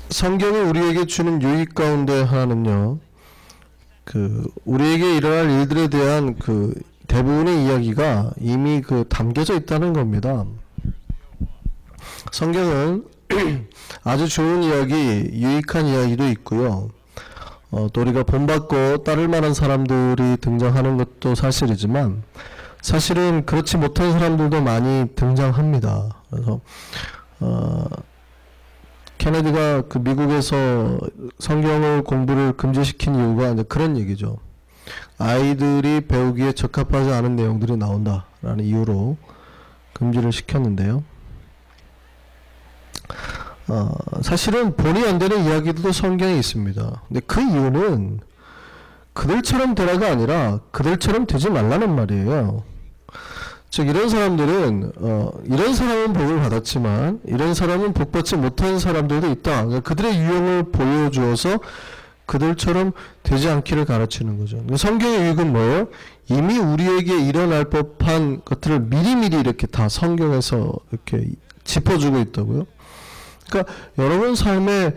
성경이 우리에게 주는 유익 가운데 하나는요, 우리에게 일어날 일들에 대한 대부분의 이야기가 이미 담겨져 있다는 겁니다. 성경은 아주 좋은 이야기, 유익한 이야기도 있고요. 또 우리가 본받고 따를 만한 사람들이 등장하는 것도 사실이지만, 사실은 그렇지 못한 사람들도 많이 등장합니다. 그래서 케네디가 미국에서 성경을 공부를 금지시킨 이유가 이제 그런 얘기죠. 아이들이 배우기에 적합하지 않은 내용들이 나온다라는 이유로 금지를 시켰는데요. 사실은 본의 안 되는 이야기들도 성경에 있습니다. 근데 그 이유는 그들처럼 되라가 아니라 그들처럼 되지 말라는 말이에요. 즉 이런 사람들은 이런 사람은 복을 받았지만 이런 사람은 복받지 못한 사람들도 있다. 그러니까 그들의 유형을 보여주어서 그들처럼 되지 않기를 가르치는 거죠. 성경의 유익은 뭐예요? 이미 우리에게 일어날 법한 것들을 미리미리 이렇게 다 성경에서 이렇게 짚어주고 있다고요. 그러니까 여러분 삶에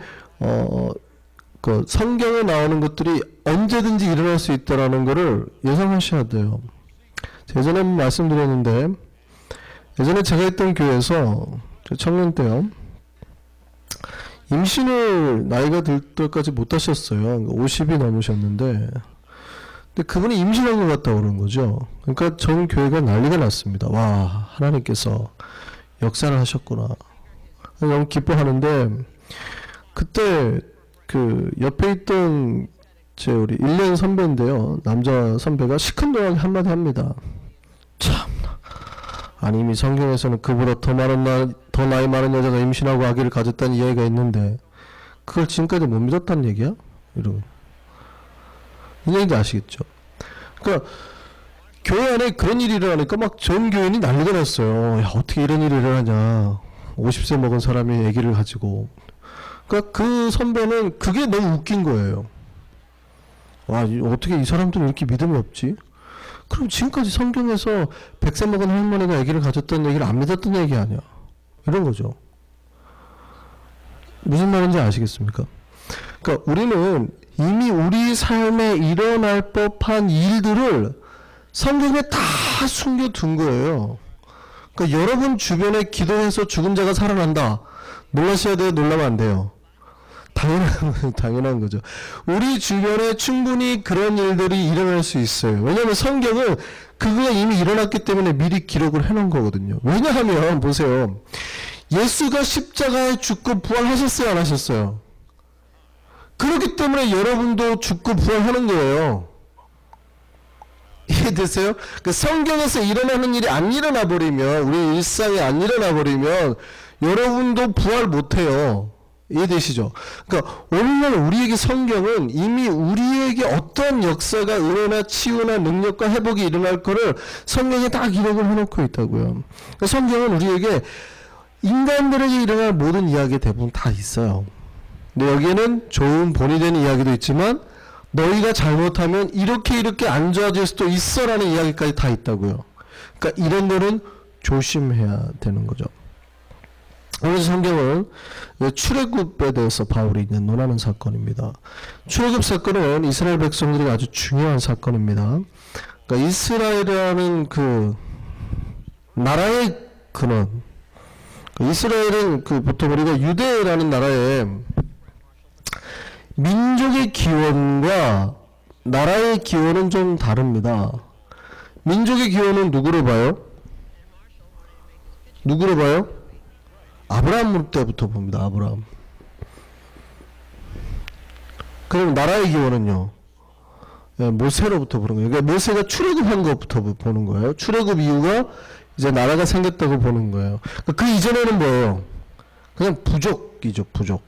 성경에 나오는 것들이 언제든지 일어날 수 있다라는 것을 예상하셔야 돼요. 예전에 말씀드렸는데, 예전에 제가 있던 교회에서 청년 때요, 임신을 나이가 들 때까지 못 하셨어요. 50이 넘으셨는데, 근데 그분이 임신한 것 같다고 그런 거죠. 그러니까 전 교회가 난리가 났습니다. 와, 하나님께서 역사를 하셨구나. 너무 기뻐하는데, 그때 옆에 있던 우리 1년 선배인데요, 남자 선배가 시큰둥하게 한마디 합니다. 참나, 아니 이미 성경에서는 그보다 더 나이 많은 여자가 임신하고 아기를 가졌다는 이야기가 있는데 그걸 지금까지 못 믿었다는 얘기야? 이러고. 이 얘기인지 아시겠죠? 그러니까 교회 안에 그런 일이 일어나니까 막 전 교인이 난리가 났어요. 야, 어떻게 이런 일이 일어나냐, 50세 먹은 사람이 아기를 가지고. 그러니까 그 선배는 그게 너무 웃긴 거예요. 와, 어떻게 이 사람들은 이렇게 믿음이 없지? 그럼 지금까지 성경에서 100세 먹은 할머니가 아기를 가졌다는 얘기를 안 믿었던 얘기 아니야? 이런 거죠. 무슨 말인지 아시겠습니까? 그러니까 우리는 이미 우리 삶에 일어날 법한 일들을 성경에 다 숨겨둔 거예요. 그러니까 여러분 주변에 기도해서 죽은 자가 살아난다, 놀라셔야 돼요? 놀라면 안 돼요? 당연한 거죠. 우리 주변에 충분히 그런 일들이 일어날 수 있어요. 왜냐하면 성경은 그거가 이미 일어났기 때문에 미리 기록을 해놓은 거거든요. 왜냐하면 보세요, 예수가 십자가에 죽고 부활하셨어요, 안 하셨어요? 그렇기 때문에 여러분도 죽고 부활하는 거예요. 이해되세요? 그 성경에서 일어나는 일이 안 일어나 버리면, 우리 일상에 안 일어나 버리면 여러분도 부활 못해요. 이해되시죠? 그러니까 오늘날 우리에게 성경은 이미 우리에게 어떤 역사가 은혜나 치유나 능력과 회복이 일어날 거를 성경에 다 기록을 해놓고 있다고요. 그러니까 성경은 우리에게 인간들에게 일어날 모든 이야기 대부분 다 있어요. 근데 여기에는 좋은 본이 되는 이야기도 있지만 너희가 잘못하면 이렇게 안 좋아질 수도 있어 라는 이야기까지 다 있다고요. 그러니까 이런 거는 조심해야 되는 거죠. 오늘 성경은 출애굽에 대해서 바울이 이제 논하는 사건입니다. 출애굽 사건은 이스라엘 백성들이 아주 중요한 사건입니다. 그러니까 이스라엘이라는 나라의 근원, 이스라엘은 보통 우리가 유대라는 나라의 민족의 기원과 나라의 기원은 좀 다릅니다. 민족의 기원은 누구로 봐요? 아브라함 때부터 봅니다. 아브라함. 그럼 나라의 기원은요, 모세로부터 보는 거예요. 그러니까 모세가 출애굽한 것부터 보는 거예요. 출애굽 이후가 이제 나라가 생겼다고 보는 거예요. 그 이전에는 뭐예요? 그냥 부족이죠, 부족.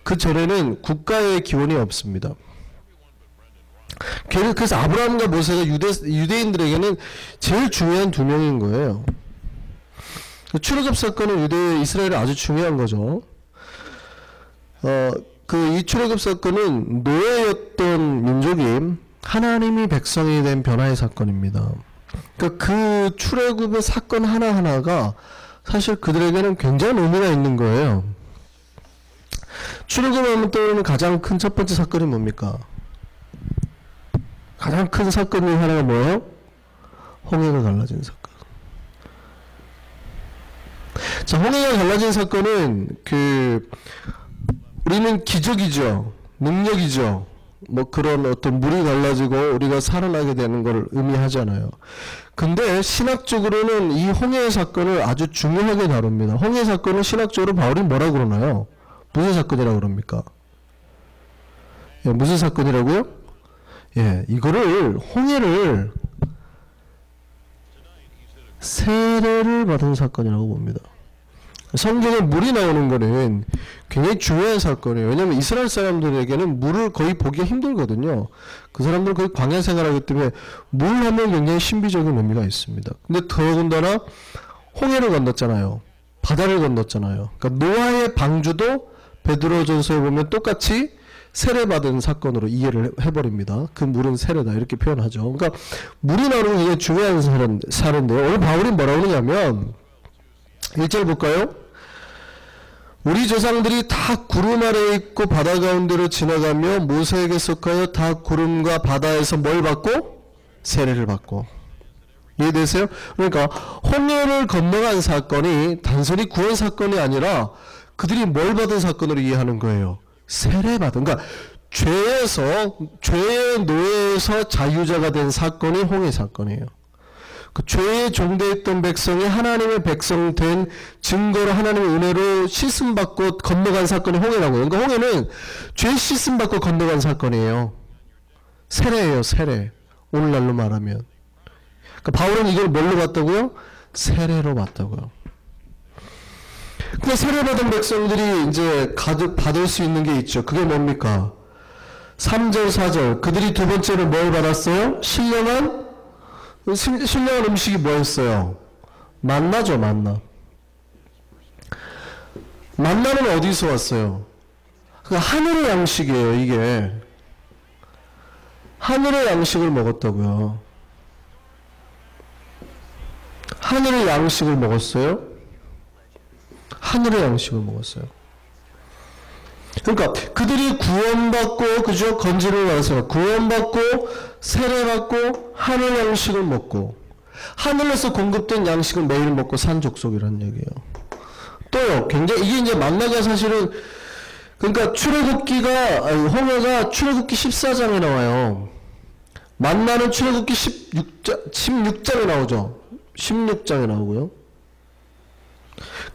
그 전에는 국가의 기원이 없습니다. 그래서 아브라함과 모세가 유대인들에게는 제일 중요한 두 명인 거예요. 출애굽 사건은 이스라엘에 아주 중요한 거죠. 이 출애굽 사건은 노예였던 민족이 하나님이 백성이 된 변화의 사건입니다. 그러니까 그 출애굽의 사건 하나하나가 사실 그들에게는 굉장한 의미가 있는 거예요. 출애굽하면 떠오르는 가장 큰 첫 번째 사건이 뭡니까? 가장 큰 사건 중 하나가 뭐예요? 홍해가 갈라진 사건. 자, 홍해가 갈라진 사건은 우리는 기적이죠. 능력이죠. 뭐 그런 어떤 물이 갈라지고 우리가 살아나게 되는 걸 의미하잖아요. 근데 신학적으로는 이 홍해 사건을 아주 중요하게 다룹니다. 홍해 사건은 신학적으로 바울이 뭐라고 그러나요? 무슨 사건이라고 그럽니까? 예, 무슨 사건이라고요? 예, 이거를 홍해를 세례를 받은 사건이라고 봅니다. 성경에 물이 나오는 거는 굉장히 중요한 사건이에요. 왜냐하면 이스라엘 사람들에게는 물을 거의 보기가 힘들거든요. 그 사람들은 거의 광야 생활하기 때문에 물 하면 굉장히 신비적인 의미가 있습니다. 근데 더군다나 홍해를 건넜잖아요. 바다를 건넜잖아요. 그러니까 노아의 방주도 베드로전서에 보면 똑같이 세례받은 사건으로 이해를 해버립니다. 그 물은 세례다 이렇게 표현하죠. 그러니까 물이 나오는 게 굉장히 중요한 사례인데요. 오늘 바울이 뭐라고 그러냐면 1절 볼까요? 우리 조상들이 다 구름 아래에 있고 바다 가운데로 지나가며 모세에게 속하여 다 구름과 바다에서 뭘 받고? 세례를 받고. 이해되세요? 그러니까 홍해를 건너간 사건이 단순히 구원 사건이 아니라 그들이 뭘 받은 사건으로 이해하는 거예요? 세례받은. 그러니까 죄의 노예에서 자유자가 된 사건이 홍해 사건이에요. 그 죄에 종되었던 백성이 하나님의 백성 된 증거로 하나님의 은혜로 씻음받고 건너간 사건이 홍해라고요. 그러니까 홍해는 죄 씻음받고 건너간 사건이에요. 세례예요, 세례. 오늘날로 말하면. 그러니까 바울은 이걸 뭘로 봤다고요? 세례로 봤다고요. 근데 세례받은 백성들이 이제 받을 수 있는 게 있죠. 그게 뭡니까? 3절, 4절. 그들이 두 번째로 뭘 받았어요? 신령한 음식이 뭐였어요? 만나죠, 만나. 만나는 어디서 왔어요? 그러니까 하늘의 양식이에요, 이게. 하늘의 양식을 먹었다고요. 하늘의 양식을 먹었어요? 하늘의 양식을 먹었어요. 그러니까 그들이 구원받고 그죠? 건지를 받아서 구원받고 세례받고 하늘 양식을 먹고 하늘에서 공급된 양식을 매일 먹고 산 족속이라는 얘기예요. 또요, 굉장히 이게 이제 만나가 사실은 그러니까 홍해가 출애굽기 14장에 나와요. 만나는 출애굽기 16장에 나오죠. 16장에 나오고요.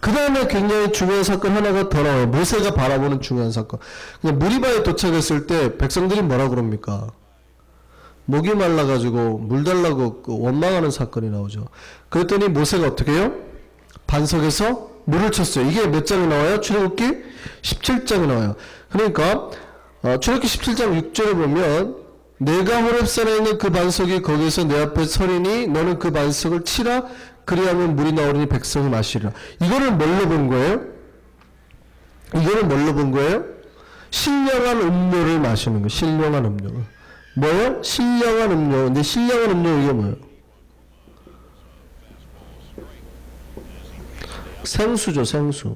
그 다음에 굉장히 중요한 사건 하나가 더 나와요. 모세가 바라보는 중요한 사건. 그냥 무리바에 도착했을 때 백성들이 뭐라 그럽니까? 목이 말라가지고 물 달라고 원망하는 사건이 나오죠. 그랬더니 모세가 어떻게 해요? 반석에서 물을 쳤어요. 이게 몇 장에 나와요? 출애굽기 17장에 나와요. 그러니까 출애굽기 17장 6절에 보면 내가 호렙산에 있는 그 반석이 거기서 내 앞에 서리니 너는 그 반석을 치라. 그리하면 물이 나오리니 백성이 마시리라. 이거를 뭘로 본 거예요? 이거를 뭘로 본 거예요? 신령한 음료를 마시는 거예요. 신령한 음료를. 뭐예요? 신령한 음료. 근데 신령한 음료 이게 뭐예요? 생수죠, 생수.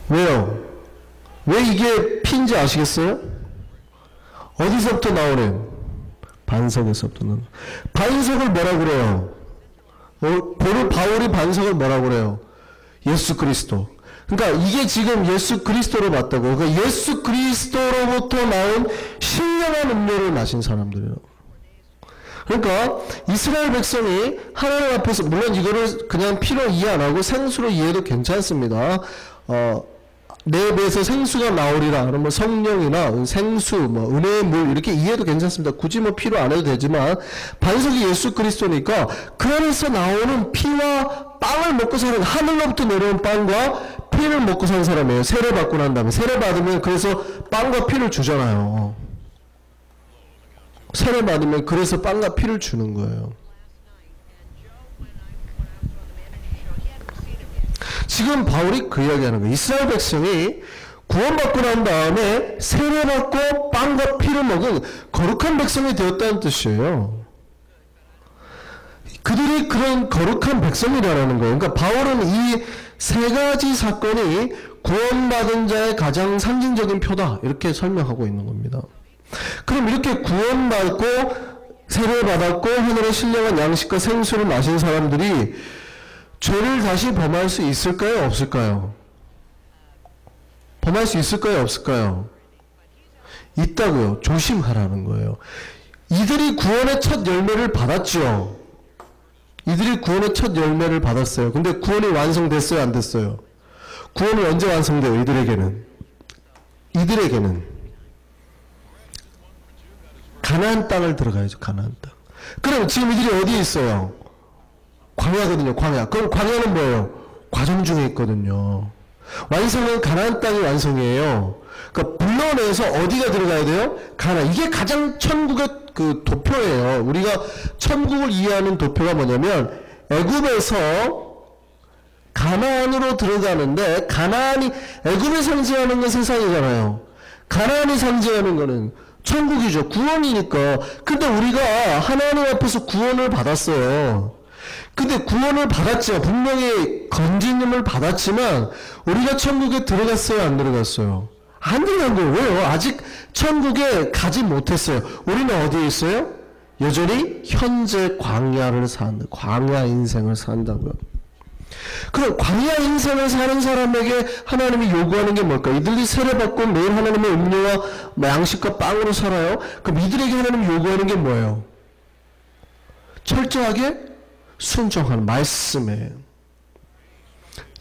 왜요? 왜 이게 피인지 아시겠어요? 어디서부터 나오는? 반석에서부터 나오는. 반석을 뭐라고 그래요? 바울이 반석을 뭐라고 그래요? 예수 그리스도. 그러니까 이게 지금 예수 그리스도로 맞다고. 그러니까 예수 그리스도로부터 나온 신령한 음료를 마신 사람들이에요. 그러니까 이스라엘 백성이 하나님 앞에서, 물론 이거를 그냥 피로 이해 안 하고 생수로 이해해도 괜찮습니다. 내 배에서 생수가 나오리라. 그러면 성령이나 생수, 은혜의 물 이렇게 이해해도 괜찮습니다. 굳이 피로 안 해도 되지만 반석이 예수 그리스도니까 그 안에서 나오는 피와 빵을 먹고 사는, 하늘로부터 내려온 빵과 피를 먹고 사는 사람이에요. 세례 받고 난 다음에. 세례 받으면 그래서 빵과 피를 주잖아요. 세례 받으면 그래서 빵과 피를 주는 거예요. 지금 바울이 그 이야기하는 거예요. 이스라엘 백성이 구원받고 난 다음에 세례받고 빵과 피를 먹은 거룩한 백성이 되었다는 뜻이에요. 그들이 그런 거룩한 백성이라는 거예요. 그러니까 바울은 이 세 가지 사건이 구원받은 자의 가장 상징적인 표다, 이렇게 설명하고 있는 겁니다. 그럼 이렇게 구원받고 세례받았고 하늘의 신령한 양식과 생수를 마신 사람들이 죄를 다시 범할 수 있을까요? 없을까요? 범할 수 있을까요? 없을까요? 있다고요. 조심하라는 거예요. 이들이 구원의 첫 열매를 받았죠. 이들이 구원의 첫 열매를 받았어요. 근데 구원이 완성됐어요? 안 됐어요? 구원이 언제 완성돼요? 이들에게는 가나안 땅을 들어가야죠. 가나안 땅. 그럼 지금 이들이 어디에 있어요? 광야거든요. 광야. 그럼 광야는 뭐예요? 과정 중에 있거든요. 완성은 가나안 땅이 완성이에요. 그러니까 불러내서 어디가 들어가야 돼요? 가나안. 이게 가장 천국의 그 도표예요. 우리가 천국을 이해하는 도표가 뭐냐면 애굽에서 가나안으로 들어가는데, 가나안이 애굽이 상징하는 건 세상이잖아요. 가나안이 상징하는 거는 천국이죠. 구원이니까. 근데 우리가 하나님 앞에서 구원을 받았어요. 근데 구원을 받았죠. 분명히 건지님을 받았지만 우리가 천국에 들어갔어요? 안 들어갔어요? 안 들어간 거예요. 왜요? 아직 천국에 가지 못했어요. 우리는 어디에 있어요? 여전히 현재 광야를 사는, 광야 인생을 산다고요. 그럼 광야 인생을 사는 사람에게 하나님이 요구하는 게 뭘까요? 이들이 세례받고 매일 하나님의 음료와 양식과 빵으로 살아요. 그럼 이들에게 하나님이 요구하는 게 뭐예요? 철저하게 순종하는 말씀에.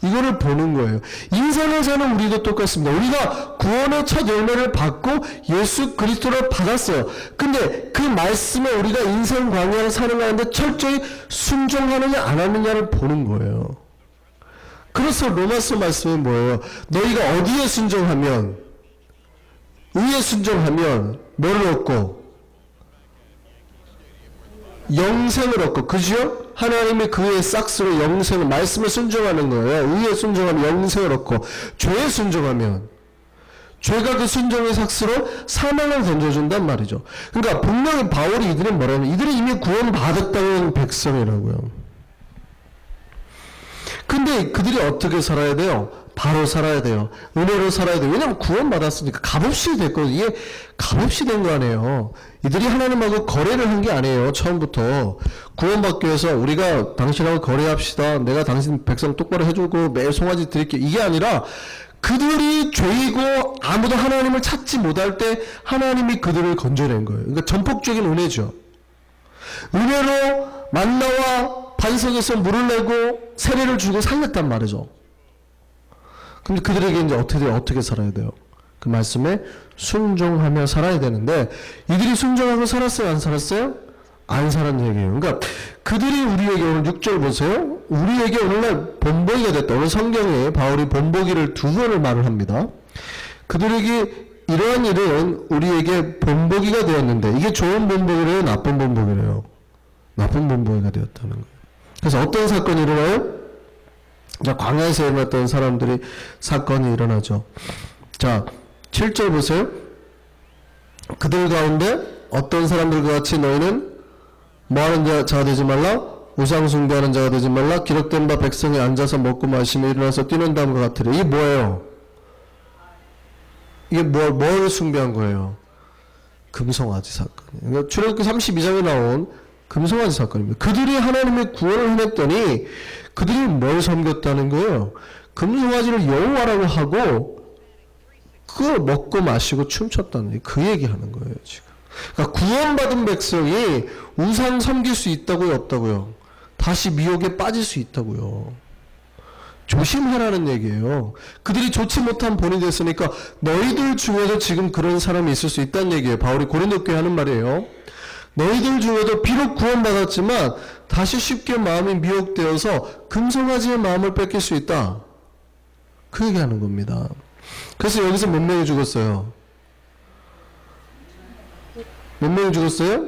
이거를 보는 거예요. 인생을 사는 우리도 똑같습니다. 우리가 구원의 첫 열매를 받고 예수 그리스도를 받았어요. 근데 그 말씀에 우리가 인생 광야를 사는 가운데 철저히 순종하느냐 안 하느냐를 보는 거예요. 그래서 로마서 말씀이 뭐예요? 너희가 어디에 순종하면, 의에 순종하면 뭐를 얻고? 영생을 얻고, 그죠? 하나님이 그의 싹스로 영생을, 말씀에 순종하는 거예요. 의에 순종하면 영생을 얻고, 죄에 순종하면 죄가 그 순종의 삭스로 사망을 던져준단 말이죠. 그러니까 분명히 바울이 이들이 뭐라면, 이들이 이미 구원받았다는 백성이라고요. 근데 그들이 어떻게 살아야 돼요? 바로 살아야 돼요. 은혜로 살아야 돼요. 왜냐면 구원받았으니까 값없이 됐거든요. 이게 값없이 된 거 아니에요. 이들이 하나님하고 거래를 한 게 아니에요. 처음부터. 구원받기 위해서 우리가 당신하고 거래합시다. 내가 당신 백성 똑바로 해주고 매일 송아지 드릴게. 이게 아니라 그들이 죄이고 아무도 하나님을 찾지 못할 때 하나님이 그들을 건져낸 거예요. 그러니까 전폭적인 은혜죠. 은혜로 만나와 반석에서 물을 내고 세례를 주고 살렸단 말이죠. 근데 그들에게 이제 어떻게 살아야 돼요? 그 말씀에 순종하며 살아야 되는데, 이들이 순종하고 살았어요? 안 살았어요? 안 살았는 얘기예요. 그러니까 그들이 우리에게, 오늘 6절 보세요. 우리에게 오늘날 본보기가 됐다. 오늘 성경에 바울이 본보기를 두 번을 말을 합니다. 그들에게 이러한 일은 우리에게 본보기가 되었는데, 이게 좋은 본보기래요? 나쁜 본보기래요? 나쁜 본보기가 되었다는 거예요. 그래서 어떤 사건이 일어나요? 자, 광야에서 일어났던 사람들이 사건이 일어나죠. 자, 7절 보세요. 그들 가운데 어떤 사람들과 같이 너희는 뭐하는 자가 되지 말라? 우상 숭배하는 자가 되지 말라? 기록된 바 백성이 앉아서 먹고 마시며 일어나서 뛰는 다음과 같으리. 이게 뭐예요? 이게 뭘 숭배한 거예요? 금송아지 사건. 그러니까 출애굽기 32장에 나온 금송아지 사건입니다. 그들이 하나님의 구원을 해냈더니 그들이 뭘 섬겼다는 거예요? 금송아지를 여호와라고 하고 그걸 먹고 마시고 춤췄다는 거예요. 그 얘기하는 거예요, 지금. 그러니까 구원받은 백성이 우상 섬길 수 있다고요, 없다고요? 다시 미혹에 빠질 수 있다고요. 조심하라는 얘기예요. 그들이 좋지 못한 본이 됐으니까 너희들 중에도 지금 그런 사람이 있을 수 있다는 얘기예요. 바울이 고린도 교회에 하는 말이에요. 너희들 중에도 비록 구원받았지만 다시 쉽게 마음이 미혹되어서 금송아지의 마음을 뺏길 수 있다. 그 얘기하는 겁니다. 그래서 여기서 몇 명이 죽었어요? 몇 명이 죽었어요?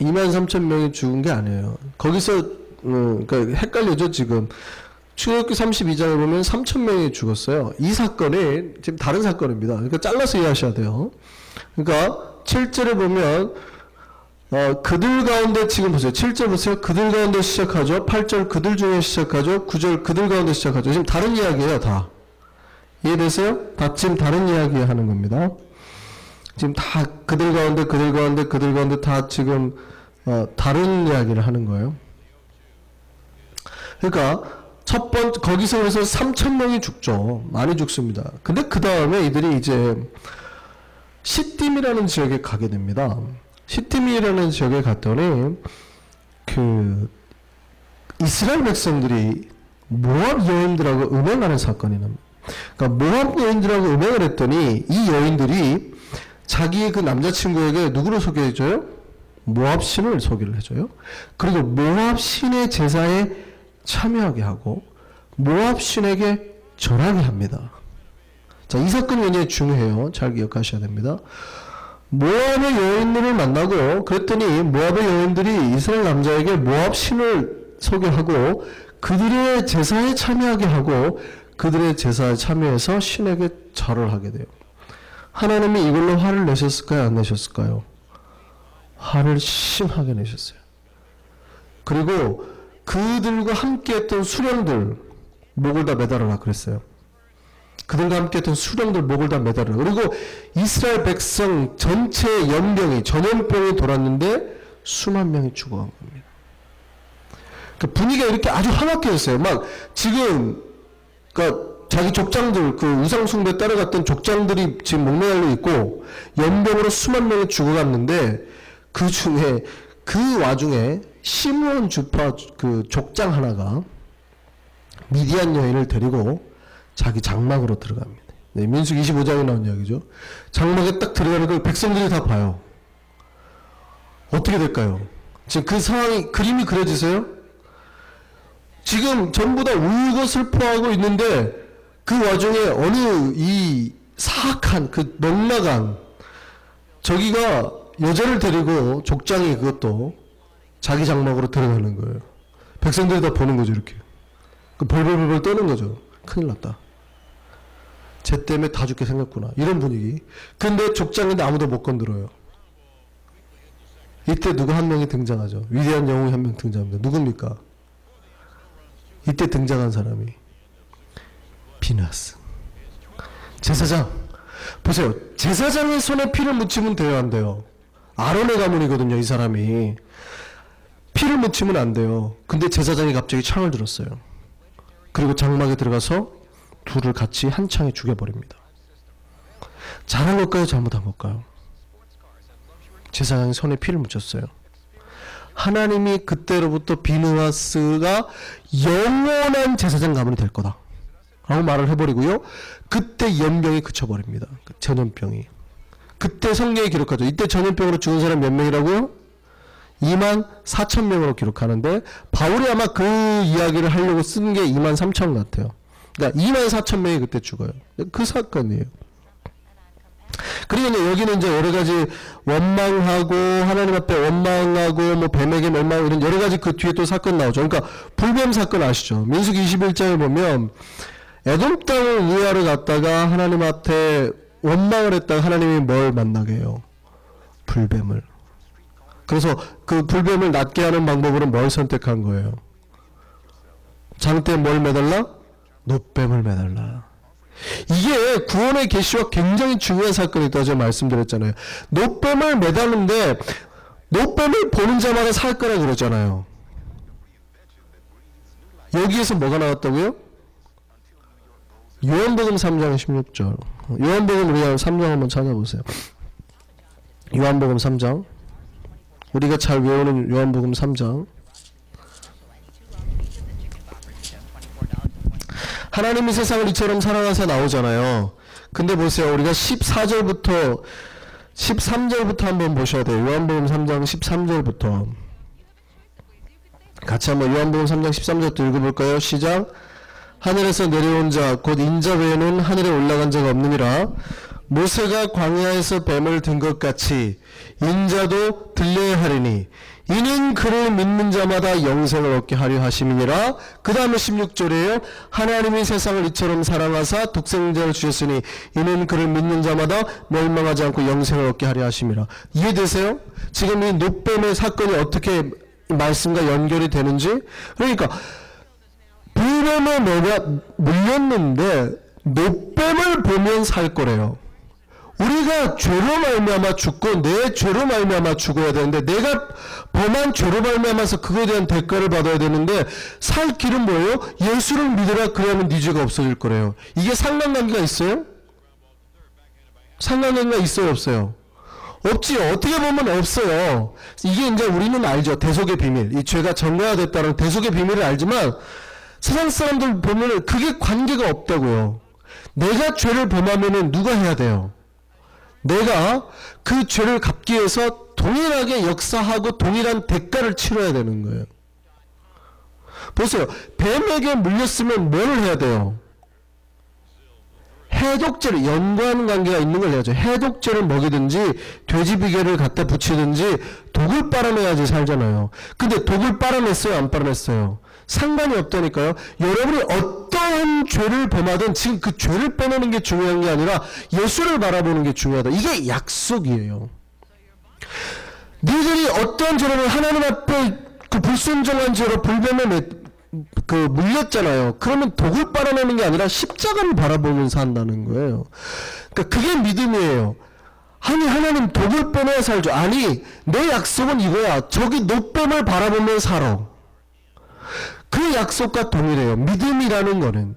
23,000명이 죽은 게 아니에요. 거기서 그러니까 헷갈려죠, 지금. 출애굽기 32장에 보면 3,000명이 죽었어요. 이 사건이 지금 다른 사건입니다. 그러니까 잘라서 이해하셔야 돼요. 그러니까 7절에 보면 그들 가운데 지금 보세요. 7절 보세요. 그들 가운데 시작하죠. 8절 그들 중에 시작하죠. 9절 그들 가운데 시작하죠. 지금 다른 이야기예요. 다. 이해되세요? 다 지금 다른 이야기 하는 겁니다. 지금 다 그들 가운데 다 지금 다른 이야기를 하는 거예요. 그러니까 첫 번째 거기서 해서 3,000명이 죽죠. 많이 죽습니다. 근데 그 다음에 이들이 이제 시딤이라는 지역에 가게 됩니다. 시딤이라는 지역에 갔더니 그 이스라엘 백성들이 모압 여인들하고 음행하는 사건이 납니다. 그러니까 모압 여인들하고 음행을 했더니 이 여인들이 자기의 그 남자친구에게 누구를 소개해줘요? 모압 신을 소개를 해줘요. 그리고 모압 신의 제사에 참여하게 하고 모압 신에게 절하게 합니다. 자, 이 사건이 굉장히 중요해요. 잘 기억하셔야 됩니다. 모압의 여인들을 만나고 그랬더니 모압의 여인들이 이스라엘 남자에게 모압 신을 소개하고 그들의 제사에 참여하게 하고 그들의 제사에 참여해서 신에게 절을 하게 돼요. 하나님이 이걸로 화를 내셨을까요? 안 내셨을까요? 화를 심하게 내셨어요. 그리고 그들과 함께했던 수령들 목을 다 매달아라 그랬어요. 그들과 함께했던 수령들 목을 다 매달아라. 그리고 이스라엘 백성 전체 연병이 전염병이 돌았는데 수만 명이 죽어간 겁니다. 그 분위기가 이렇게 아주 험악해졌어요. 막 지금 그러니까 자기 족장들 그 우상 숭배 따라갔던 족장들이 지금 목매달려 있고 연병으로 수만 명이 죽어갔는데 그 중에 그 와중에 시므온 주파 그 족장 하나가 미디안 여인을 데리고 자기 장막으로 들어갑니다. 네, 민수기 25장에 나온 이야기죠. 장막에 딱 들어가는 걸 백성들이 다 봐요. 어떻게 될까요? 지금 그 상황이 그림이 그려지세요? 지금 전부 다 울고 슬퍼하고 있는데 그 와중에 어느 이 사악한 그 넉나간 저기가 여자를 데리고 족장이 그것도 자기 장막으로 들어가는 거예요. 백성들이 다 보는 거죠. 이렇게 그 벌벌벌 떠는 거죠. 큰일 났다. 쟤 때문에 다 죽게 생겼구나. 이런 분위기. 근데 족장인데 아무도 못 건드려요. 이때 누구 한 명이 등장하죠. 위대한 영웅이 한 명 등장합니다. 누굽니까? 이때 등장한 사람이 비나스 제사장. 보세요. 제사장의 손에 피를 묻히면 돼요, 안 돼요? 아론의 가문이거든요, 이 사람이. 피를 묻히면 안 돼요. 근데 제사장이 갑자기 창을 들었어요. 그리고 장막에 들어가서 둘을 같이 한 창에 죽여버립니다. 잘한 걸까요? 잘못한 걸까요? 제사장이 손에 피를 묻혔어요. 하나님이 그때로부터 비느하스가 영원한 제사장 가문이 될 거다 라고 말을 해버리고요. 그때 연병이 그쳐버립니다. 그 전염병이. 그때 성경에 기록하죠. 이때 전염병으로 죽은 사람 몇 명이라고요? 24,000명으로 기록하는데 바울이 아마 그 이야기를 하려고 쓴 게 23,000 같아요. 그러니까 24,000명이 그때 죽어요. 그 사건이에요. 그리고 이제 여기는 이제 여러 가지 원망하고 하나님 앞에 원망하고 뭐 뱀에게 멸망하고 이런 여러 가지 그 뒤에 또 사건 나오죠. 그러니까 불뱀 사건 아시죠? 민수기 21장에 보면 에돔 땅을 우회하러 갔다가 하나님 앞에 원망을 했다가 하나님이 뭘 만나게 해요? 불뱀을. 그래서 그 불뱀을 낫게 하는 방법으로 뭘 선택한 거예요? 장대에 뭘 매달라? 놋뱀을 매달라. 이게 구원의 계시와 굉장히 중요한 사건이다 제가 말씀드렸잖아요. 놋뱀을 매달는데 놋뱀을 보는 자마다 살 거라 그러잖아요. 여기에서 뭐가 나왔다고요? 요한복음 3장 16절. 요한복음 우리가 3장 한번 찾아보세요. 요한복음 3장. 우리가 잘 외우는 요한복음 3장. 하나님이 세상을 이처럼 사랑하사 나오잖아요. 근데 보세요. 우리가 14절부터 13절부터 한번 보셔야 돼요. 요한복음 3장 13절부터. 같이 한번 요한복음 3장 13절부터 읽어볼까요? 시작. 하늘에서 내려온 자 곧 인자 외에는 하늘에 올라간 자가 없느니라. 모세가 광야에서 뱀을 든 것 같이 인자도 들려야 하리니 이는 그를 믿는 자마다 영생을 얻게 하려 하심이니라. 그 다음에 16절이에요. 하나님이 세상을 이처럼 사랑하사 독생자를 주셨으니 이는 그를 믿는 자마다 멸망하지 않고 영생을 얻게 하려 하심이라. 이해되세요? 지금 이 노뱀의 사건이 어떻게 말씀과 연결이 되는지. 그러니까 불뱀에 내가 물렸는데 노뱀을 보면 살 거래요. 우리가 죄로 말미암아 죽고 내 죄로 말미암아 죽어야 되는데 내가 범한 죄로 말미암아서 그거에 대한 대가를 받아야 되는데 살 길은 뭐예요? 예수를 믿으라. 그러면 네 죄가 없어질 거래요. 이게 상관관계가 있어요? 상관관계가 있어요? 없어요? 없지요. 어떻게 보면 없어요. 이게 이제 우리는 알죠. 대속의 비밀. 이 죄가 정화됐다는 대속의 비밀을 알지만 세상 사람들 보면은 그게 관계가 없다고요. 내가 죄를 범하면은 누가 해야 돼요? 내가 그 죄를 갚기 위해서 동일하게 역사하고 동일한 대가를 치러야 되는 거예요. 보세요. 뱀에게 물렸으면 뭘 해야 돼요? 해독제를, 연관관계가 있는 걸 해야죠. 해독제를 먹이든지 돼지비계를 갖다 붙이든지 독을 빨아내야지 살잖아요. 근데 독을 빨아냈어요? 안 빨아냈어요? 상관이 없다니까요. 여러분이 어떠한 죄를 범하든 지금 그 죄를 빼내는 게 중요한 게 아니라 예수를 바라보는 게 중요하다. 이게 약속이에요. 너희들이 어떠한 죄를 하나님 앞에 그 불순종한 죄로 불뱀에 물렸잖아요. 그러면 독을 빨아내는 게 아니라 십자가를 바라보면서 한다는 거예요. 그러니까 그게 믿음이에요. 아니 하나님 독을 빼내야 살죠. 아니 내 약속은 이거야. 저기 노뱀을 바라보면 살아. 그 약속과 동일해요. 믿음이라는 거는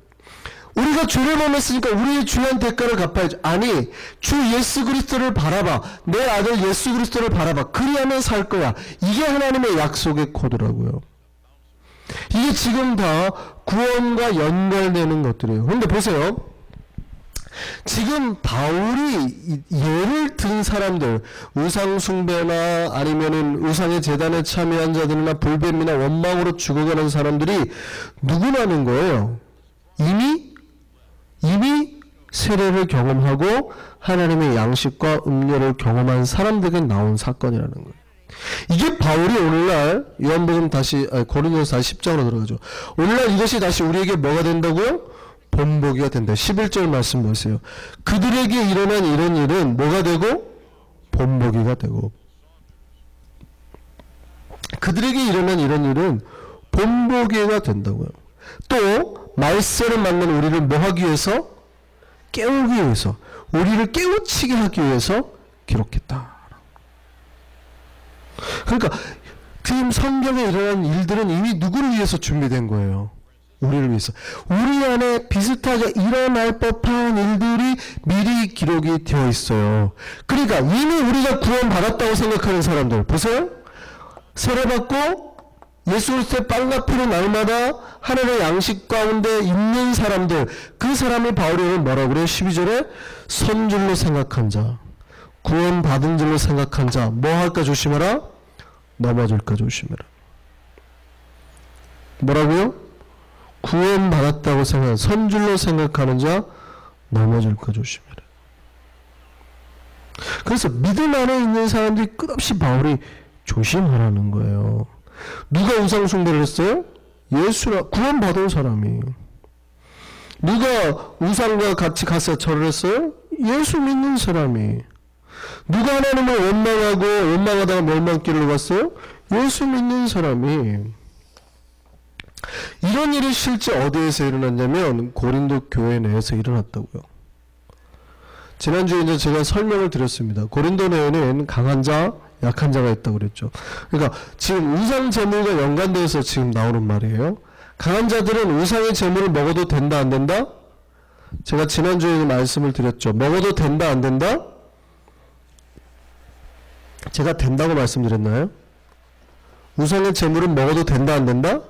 우리가 죄를 범했으니까 우리의 죄한 대가를 갚아야죠. 아니 주 예수 그리스도를 바라봐. 내 아들 예수 그리스도를 바라봐. 그리하면 살 거야. 이게 하나님의 약속의 코드라고요. 이게 지금 다 구원과 연결되는 것들이에요. 그런데 보세요. 지금 바울이 예를 든 사람들, 우상숭배나 아니면은 우상의 제단에 참여한 자들이나 불뱀이나 원망으로 죽어가는 사람들이 누구라는 거예요? 이미 세례를 경험하고 하나님의 양식과 음료를 경험한 사람들에게 나온 사건이라는 거예요. 이게 바울이 오늘날 요한복음 고린도서 다시 10장으로 들어가죠. 오늘날 이것이 다시 우리에게 뭐가 된다고요? 본보기가 된다. 11절 말씀 보세요. 그들에게 일어난 이런 일은 뭐가 되고? 본보기가 되고. 그들에게 일어난 이런 일은 본보기가 된다고요. 또 말세를 맞는 우리를 뭐 하기 위해서? 깨우기 위해서. 우리를 깨우치게 하기 위해서 기록했다. 그러니까 지금 성경에 일어난 일들은 이미 누구를 위해서 준비된 거예요? 우리를 위해서. 우리 안에 비슷하게 일어날 법한 일들이 미리 기록이 되어 있어요. 그러니까 이미 우리가 구원받았다고 생각하는 사람들 보세요. 세례받고 예수 그리스도의 빵과 피로 날마다 하늘의 양식 가운데 있는 사람들, 그 사람이 바울이 오늘 뭐라고 그래요? 12절에 선줄로 생각한 자, 구원받은 줄로 생각한 자, 뭐 할까 조심해라? 넘어질까 조심해라. 뭐라고요? 구원받았다고 생각하는, 선줄로 생각하는 자, 넘어질까 조심해라. 그래서 믿음 안에 있는 사람들이 끝없이 바울이 조심하라는 거예요. 누가 우상숭배를 했어요? 예수라, 구원받은 사람이. 누가 우상과 같이 가서 절을 했어요? 예수 믿는 사람이. 누가 하나님을 원망하다가 멸망길로 갔어요? 예수 믿는 사람이. 이런 일이 실제 어디에서 일어났냐면 고린도 교회 내에서 일어났다고요. 지난주에 이제 제가 설명을 드렸습니다. 고린도 내에는 강한 자, 약한 자가 있다고 그랬죠. 그러니까 지금 우상 제물과 연관되어서 지금 나오는 말이에요. 강한 자들은 우상의 제물을 먹어도 된다 안 된다? 제가 지난주에 말씀을 드렸죠. 먹어도 된다 안 된다? 제가 된다고 말씀드렸나요? 우상의 제물은 먹어도 된다 안 된다?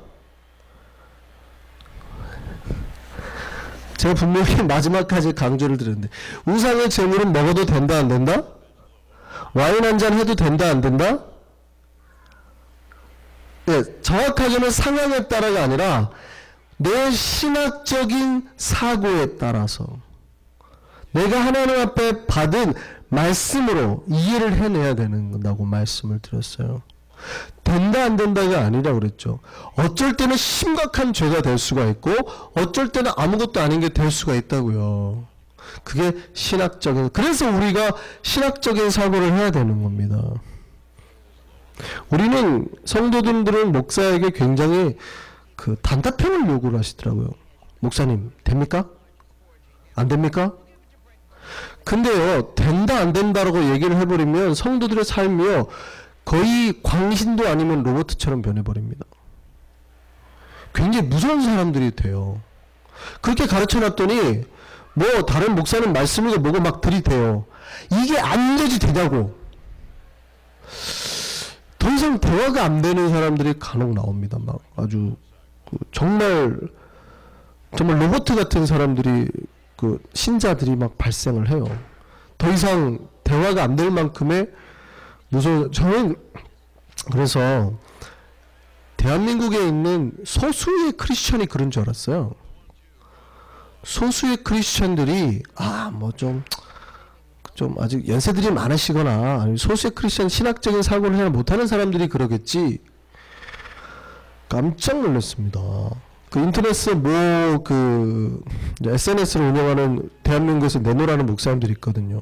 제가 분명히 마지막까지 강조를 드렸는데 우상의 제물은 먹어도 된다 안 된다? 와인 한잔 해도 된다 안 된다? 네, 정확하게는 상황에 따라가 아니라 내 신학적인 사고에 따라서 내가 하나님 앞에 받은 말씀으로 이해를 해내야 된다고 말씀을 드렸어요. 된다 안 된다가 아니라 그랬죠. 어쩔 때는 심각한 죄가 될 수가 있고 어쩔 때는 아무것도 아닌 게 될 수가 있다고요. 그게 신학적인, 그래서 우리가 신학적인 사고를 해야 되는 겁니다. 우리는 성도들은 목사에게 굉장히 그 단답형을 요구를 하시더라고요. 목사님 됩니까? 안 됩니까? 근데요, 된다 안 된다라고 얘기를 해버리면 성도들의 삶이요 거의 광신도 아니면 로봇처럼 변해버립니다. 굉장히 무서운 사람들이 돼요. 그렇게 가르쳐놨더니 뭐 다른 목사는 말씀이고 뭐고 막 들이대요. 이게 안 되지 되냐고. 더 이상 대화가 안 되는 사람들이 간혹 나옵니다. 막 아주 정말 로봇 같은 사람들이 그 신자들이 막 발생을 해요. 더 이상 대화가 안 될 만큼의 무서운. 저는 그래서 대한민국에 있는 소수의 크리스천이 그런 줄 알았어요. 소수의 크리스천들이 뭐 좀 아직 연세들이 많으시거나 아니면 소수의 크리스천 신학적인 사고를 잘 못하는 사람들이 그러겠지. 깜짝 놀랐습니다. 그 인터넷에 SNS를 운영하는 대한민국에서 내노라는 목사님들이 있거든요.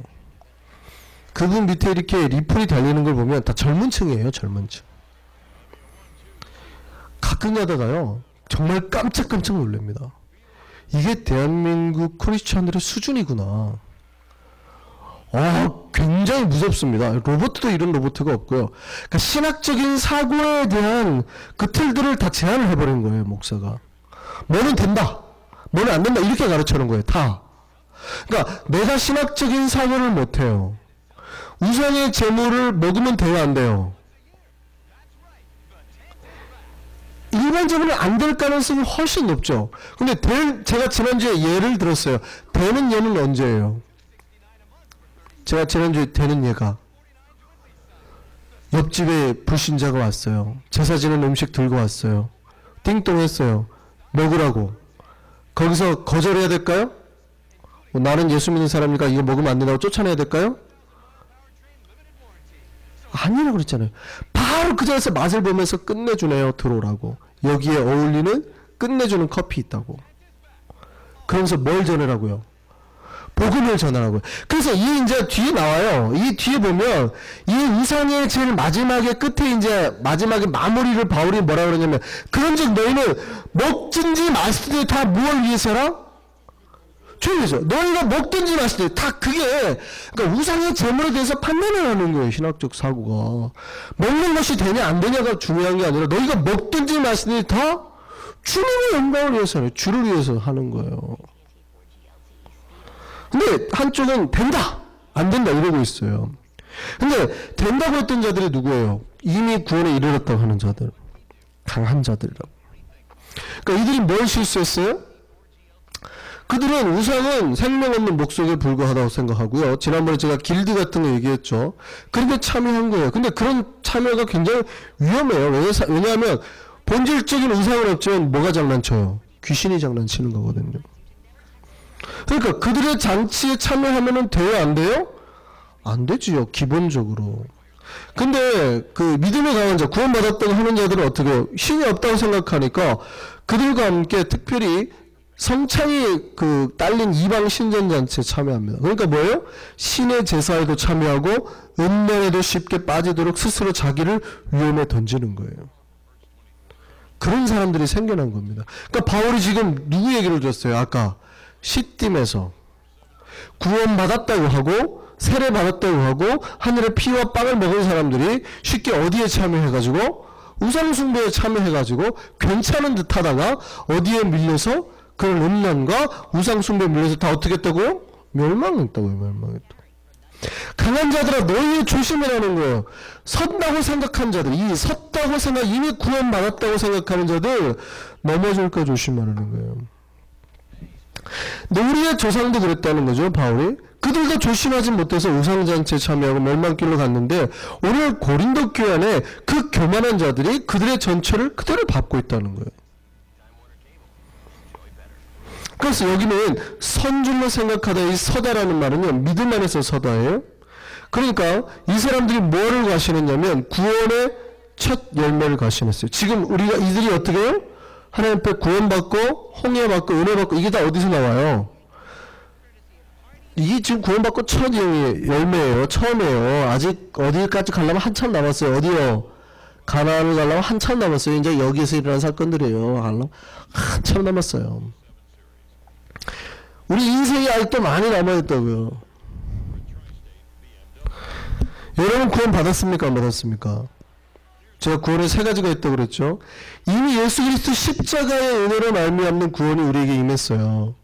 그분 밑에 이렇게 리플이 달리는 걸 보면 다 젊은 층이에요. 젊은 층. 가끔 가다가요 정말 깜짝깜짝 놀랍니다. 이게 대한민국 크리스천들의 수준이구나. 굉장히 무섭습니다. 로봇도 이런 로봇가 없고요. 그러니까 신학적인 사고에 대한 그 틀들을 다 제한을 해버린 거예요. 목사가. 뭐는 된다, 뭐는 안 된다 이렇게 가르쳐놓은 거예요. 다. 그러니까 내가 신학적인 사고를 못해요. 우상의 제물을 먹으면 돼요, 안 돼요? 일반적으로 안 될 가능성이 훨씬 높죠. 근데 제가 지난주에 예를 들었어요. 되는 예는 언제예요? 제가 지난주에 되는 예가 옆집에 불신자가 왔어요. 제사 지는 음식 들고 왔어요. 띵동했어요. 먹으라고. 거기서 거절해야 될까요? 나는 예수 믿는 사람이니까 이거 먹으면 안 된다고 쫓아내야 될까요? 아니라고 그랬잖아요. 바로 그 자리에서 맛을 보면서 끝내주네요. 들어오라고. 여기에 어울리는 끝내주는 커피 있다고. 그러면서 뭘 전하라고요? 복음을 전하라고요. 그래서 이 이제 뒤에 나와요. 이 뒤에 보면 이 우상의 제일 마지막에 끝에 이제 마지막에 마무리를 바울이 뭐라 그러냐면 그런즉 너희는 먹든지 마시든지 다 무엇을 위해서라? 주를 위해서. 너희가 먹든지 마시든지 다 그게 그러니까 우상의 제물에 대해서 판단을 하는 거예요. 신학적 사고가. 먹는 것이 되냐 안 되냐가 중요한 게 아니라 너희가 먹든지 마시든지 다 주님의 영광을 위해서는 주를 위해서 하는 거예요. 근데 한쪽은 된다 안 된다 이러고 있어요. 근데 된다고 했던 자들이 누구예요? 이미 구원에 이르렀다고 하는 자들, 강한 자들이라고. 그러니까 이들이 뭘 실수했어요? 그들은 우상은 생명 없는 목석에 불과하다고 생각하고요. 지난번에 제가 길드 같은 거 얘기했죠. 그런데 참여한 거예요. 근데 그런 참여가 굉장히 위험해요. 왜냐하면 본질적인 우상은 없지만 뭐가 장난쳐요? 귀신이 장난치는 거거든요. 그러니까 그들의 잔치에 참여하면은 돼요, 안 돼요? 안 되지요, 기본적으로. 근데 그 믿음의 강한 자, 구원받았다고 하는 자들은 어떻게 해요? 신이 없다고 생각하니까 그들과 함께 특별히 성창이 그 딸린 이방 신전잔치에 참여합니다. 그러니까 뭐예요? 신의 제사에도 참여하고 음란에도 쉽게 빠지도록 스스로 자기를 위험에 던지는 거예요. 그런 사람들이 생겨난 겁니다. 그러니까 바울이 지금 누구 얘기를 들었어요? 아까 시딤에서 구원받았다고 하고 세례받았다고 하고 하늘의 피와 빵을 먹은 사람들이 쉽게 어디에 참여해가지고 우상숭배에 참여해가지고 괜찮은 듯 하다가 어디에 밀려서 그런 음란과 우상숭배에 밀려서 다 어떻게 했다고요? 멸망했다고요. 멸망했다고. 강한 자들아 너희 조심이라는 거예요. 선다고 생각한 자들, 이 섰다고 생각, 이미 구원받았다고 생각하는 자들 넘어질까 조심하라는 거예요. 근데 우리의 조상도 그랬다는 거죠. 바울이. 그들도 조심하지 못해서 우상잔치에 참여하고 멸망길로 갔는데 오늘 고린도 교회 안에 그 교만한 자들이 그들의 전체를 그대로 밟고 있다는 거예요. 그래서 여기는 선줄로 생각하다 이 서다라는 말은요 믿음 안에서 서다예요. 그러니까 이 사람들이 뭐를 과신했냐면 구원의 첫 열매를 과신했어요. 지금 우리가 이들이 어떻게 해요? 하나님 앞에 구원받고 홍해받고 은혜받고 이게 다 어디서 나와요? 이게 지금 구원받고 첫 열매예요. 처음이에요. 아직 어디까지 가려면 한참 남았어요. 어디요? 가나안을 가려면 한참 남았어요. 이제 여기에서 일어난 사건들이에요. 가려면 한참 남았어요. 우리 인생이 아직도 많이 남아있다고요. 여러분 구원 받았습니까? 안 받았습니까? 제가 구원에 세 가지가 있다고 그랬죠. 이미 예수 그리스도 십자가의 은혜로 말미암는 구원이 우리에게 임했어요.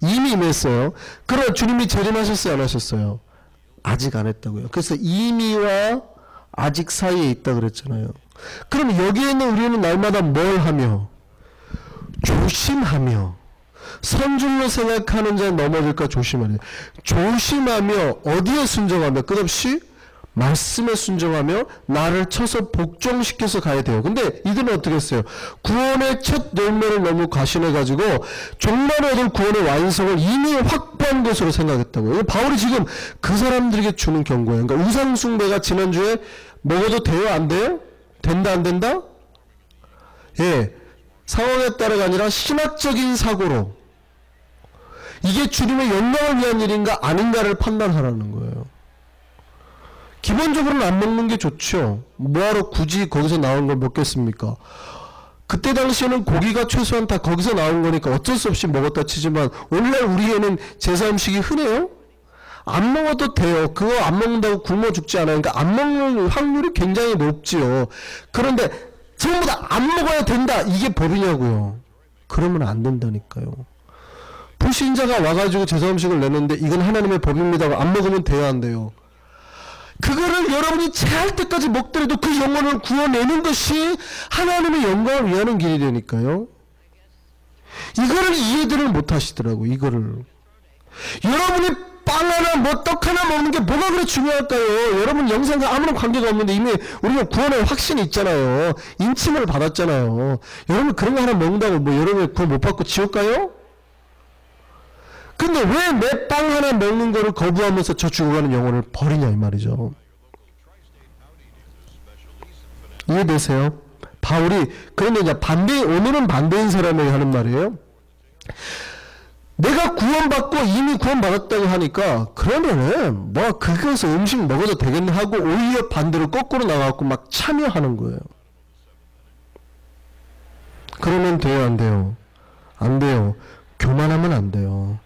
이미 임했어요. 그러나 주님이 재림하셨어요? 안 하셨어요? 아직 안 했다고요. 그래서 이미와 아직 사이에 있다 그랬잖아요. 그럼 여기에 있는 우리는 날마다 뭘 하며? 조심하며. 선줄로 생각하는 자는 넘어질까 조심하며. 조심하며 어디에 순종하며? 끝없이 말씀에 순종하며 나를 쳐서 복종시켜서 가야 돼요. 근데 이들은 어떻게 했어요? 구원의 첫 열매를 너무 과신해가지고 정말 얻을 구원의 완성을 이미 확보한 것으로 생각했다고요. 바울이 지금 그 사람들에게 주는 경고예요. 그러니까 우상숭배가 지난주에 먹어도 돼요? 안 돼요? 된다 안 된다? 예, 상황에 따라가 아니라 신학적인 사고로 이게 주님의 영광을 위한 일인가 아닌가를 판단하라는 거예요. 기본적으로는 안 먹는 게 좋죠. 뭐하러 굳이 거기서 나온 걸 먹겠습니까? 그때 당시에는 고기가 최소한 다 거기서 나온 거니까 어쩔 수 없이 먹었다 치지만 오늘날 우리에는 제사 음식이 흔해요? 안 먹어도 돼요. 그거 안 먹는다고 굶어 죽지 않아요. 그러니까 안 먹는 확률이 굉장히 높지요. 그런데 전부 다 안 먹어야 된다. 이게 법이냐고요. 그러면 안 된다니까요. 불신자가 와가지고 제사 음식을 내는데 이건 하나님의 법입니다. 안 먹으면 돼야 안 돼요. 그거를 여러분이 체할 때까지 먹더라도 그 영혼을 구워내는 것이 하나님의 영광을 위하는 길이 되니까요. 이거를 이해들을 못 하시더라고. 이거를 여러분이 빵 하나 뭐 떡 하나 먹는 게 뭐가 그렇게 중요할까요? 여러분 영생과 아무런 관계가 없는데 이미 우리가 구원의 확신이 있잖아요. 인침을 받았잖아요. 여러분 그런 거 하나 먹는다고 뭐 여러분 구원 못 받고 지옥 가요? 근데 왜 내 빵 하나 먹는 거를 거부하면서 저 죽어가는 영혼을 버리냐 이 말이죠. 이해되세요? 바울이 그런데 이제 오늘은 반대인 사람에게 하는 말이에요. 내가 구원받고 이미 구원받았다고 하니까 그러면은 뭐 그거에서 음식 먹어도 되겠네 하고 오히려 반대로 거꾸로 나가고 막 참여하는 거예요. 그러면 돼요 안 돼요? 안 돼요. 교만하면 안 돼요.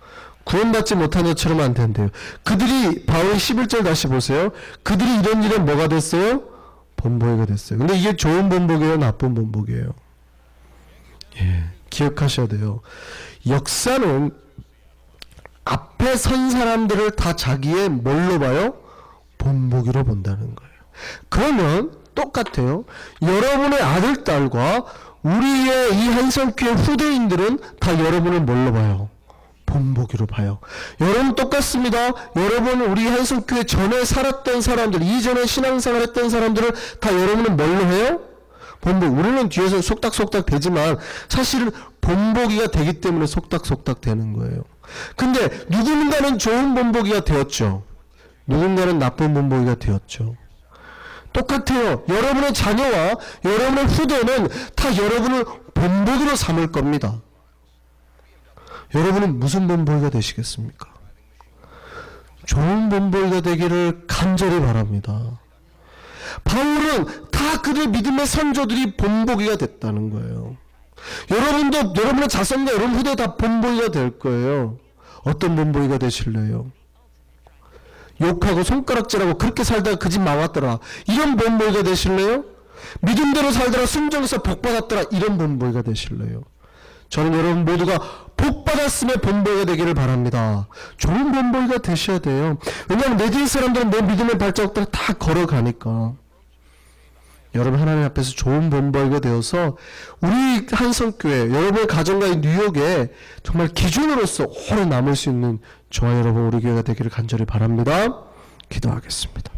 구원받지 못한 것처럼 안 된대요. 그들이 바울의 11절 다시 보세요. 그들이 이런 일에 뭐가 됐어요? 본보기가 됐어요. 근데 이게 좋은 본보기예요? 나쁜 본보기예요? 예, 기억하셔야 돼요. 역사는 앞에 선 사람들을 다 자기의 뭘로 봐요? 본보기로 본다는 거예요. 그러면 똑같아요. 여러분의 아들, 딸과 우리의 이 한성교회 후대인들은 다 여러분을 뭘로 봐요? 본보기로 봐요. 여러분 똑같습니다. 여러분 우리 한성교회 전에 살았던 사람들, 이전에 신앙생활 했던 사람들을 다 여러분은 뭘로 해요? 본보기. 우리는 뒤에서 속닥속닥 되지만 사실은 본보기가 되기 때문에 속닥속닥 되는 거예요. 근데 누군가는 좋은 본보기가 되었죠. 누군가는 나쁜 본보기가 되었죠. 똑같아요. 여러분의 자녀와 여러분의 후대는 다 여러분을 본보기로 삼을 겁니다. 여러분은 무슨 본보기가 되시겠습니까? 좋은 본보기가 되기를 간절히 바랍니다. 바울은 다 그들의 믿음의 선조들이 본보기가 됐다는 거예요. 여러분도 여러분의 자손과 여러분 후대 다 본보기가 될 거예요. 어떤 본보기가 되실래요? 욕하고 손가락질하고 그렇게 살다가 그 집 망했더라. 이런 본보기가 되실래요? 믿음대로 살다가 순종해서 복받았더라. 이런 본보기가 되실래요? 저는 여러분 모두가 복받았음의 본보기가 되기를 바랍니다. 좋은 본보기가 되셔야 돼요. 왜냐하면 내 뒤에 사람들은 내 믿음의 발자국들을 다 걸어가니까. 여러분 하나님 앞에서 좋은 본보기가 되어서 우리 한성교회, 여러분의 가정과의 뉴욕에 정말 기준으로서 오래 남을 수 있는 저와 여러분 우리 교회가 되기를 간절히 바랍니다. 기도하겠습니다.